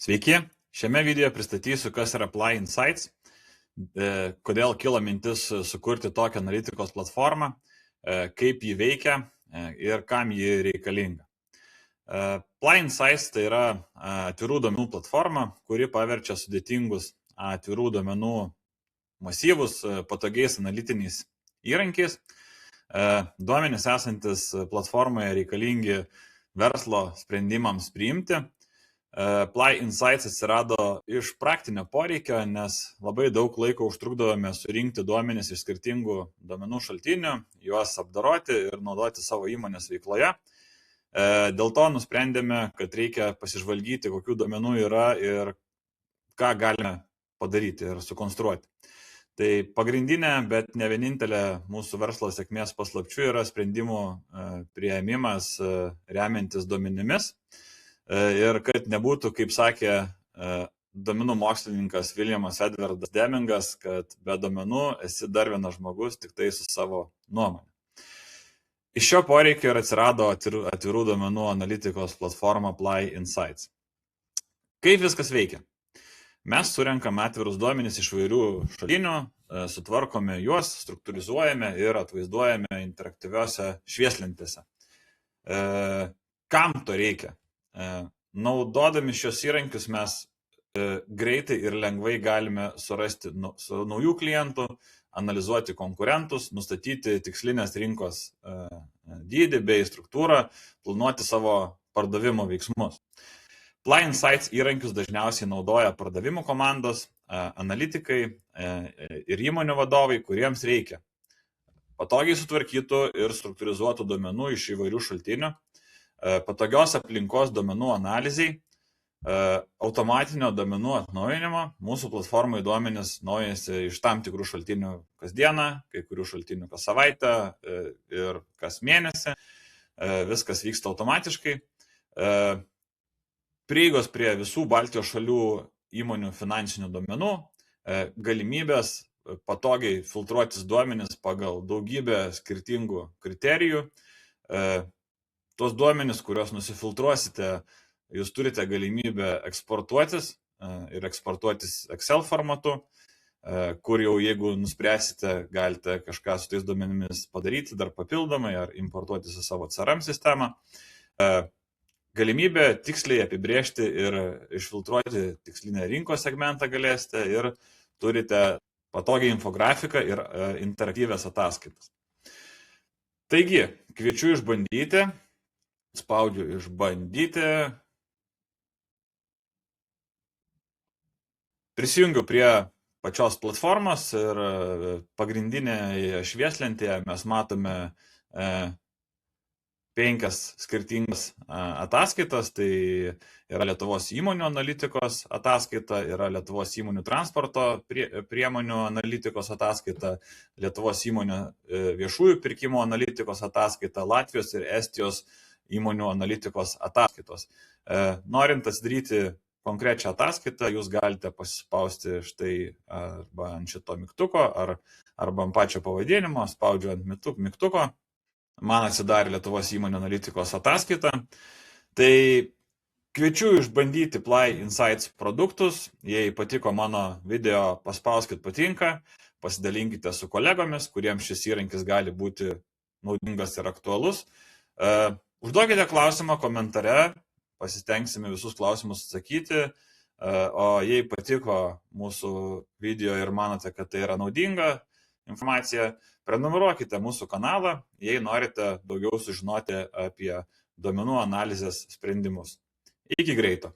Sveiki, šiame video pristatysiu, kas yra Apply Insights, kodėl kilo mintis sukurti tokią analitikos platformą, kaip ji veikia ir kam ji reikalinga. Apply Insights tai yra atvirų duomenų platforma, kuri paverčia sudėtingus atvirų duomenų masyvus patogiais analitiniais įrankiais. Duomenys esantis platformoje reikalingi verslo sprendimams priimti. Apply Insights atsirado iš praktinio poreikio, nes labai daug laiko užtrukdavome surinkti duomenis iš skirtingų duomenų šaltinių, juos apdoroti ir naudoti savo įmonės veikloje. Dėl to nusprendėme, kad reikia pasižvalgyti, kokių duomenų yra ir ką galime padaryti ir sukonstruoti. Tai pagrindinė, bet ne vienintelė mūsų verslo sėkmės paslapčių yra sprendimų priėmimas remiantis duomenimis. Ir kad nebūtų, kaip sakė duomenų mokslininkas Williamas Edvardas Demingas, kad be duomenų esi dar vienas žmogus, tik tai su savo nuomonė. Iš šio poreikio ir atsirado atvirų duomenų analitikos platforma Apply Insights. Kaip viskas veikia? Mes surenkame atvirus duomenis iš įvairių šaltinių, sutvarkome juos, struktūrizuojame ir atvaizduojame interaktyviose švieslentėse. Kam to reikia? Naudodami šios įrankius mes greitai ir lengvai galime surasti naujų klientų, analizuoti konkurentus, nustatyti tikslinės rinkos dydį bei struktūrą, planuoti savo pardavimo veiksmus. Apply Insights įrankius dažniausiai naudoja pardavimų komandos, analitikai ir įmonių vadovai, kuriems reikia patogiai sutvarkytų ir struktūrizuotų duomenų iš įvairių šaltinių, patogios aplinkos duomenų analizai, automatinio duomenų atnaujinimo. Mūsų platformai duomenys naujasi iš tam tikrų šaltinių kasdieną, kai kurių šaltinių kas savaitę ir kas mėnesį. Viskas vyksta automatiškai. Prieigos prie visų Baltijos šalių įmonių finansinių duomenų, galimybės patogiai filtruotis duomenis pagal daugybę skirtingų kriterijų. Tuos duomenis, kuriuos nusifiltruosite, jūs turite galimybę eksportuotis ir eksportuotis Excel formatu, kur jau jeigu nuspręsite, galite kažką su tais duomenimis padaryti dar papildomai ar importuoti su savo CRM sistemą. Galimybę tiksliai apibrėžti ir išfiltruoti tikslinę rinkos segmentą galėsite ir turite patogią infografiką ir interaktyvias ataskaitas. Taigi, kviečiu išbandyti. Spaudžiu išbandyti. Prisijungiu prie pačios platformos ir pagrindinėje švieslentėje mes matome 5 skirtingas ataskaitas. Tai yra Lietuvos įmonių analitikos ataskaita, yra Lietuvos įmonių transporto priemonių analitikos ataskaita, Lietuvos įmonių viešųjų pirkimų analitikos ataskaita, Latvijos ir Estijos įmonių analitikos ataskaitos. Norint atsidaryti konkrečią ataskaitą, jūs galite pasispausti štai arba ant šito mygtuko, arba ant pačio pavadinimo, spaudžiu ant mygtuko. Man atsidarė Lietuvos įmonių analitikos ataskaita. Tai kviečiu išbandyti Apply Insights produktus. Jei patiko mano video, paspauskit patinka, pasidalinkite su kolegomis, kuriems šis įrankis gali būti naudingas ir aktualus. Užduokite klausimą komentare, pasistengsime visus klausimus atsakyti, o jei patiko mūsų video ir manote, kad tai yra naudinga informacija, prenumeruokite mūsų kanalą, jei norite daugiau sužinoti apie duomenų analizės sprendimus. Iki greito.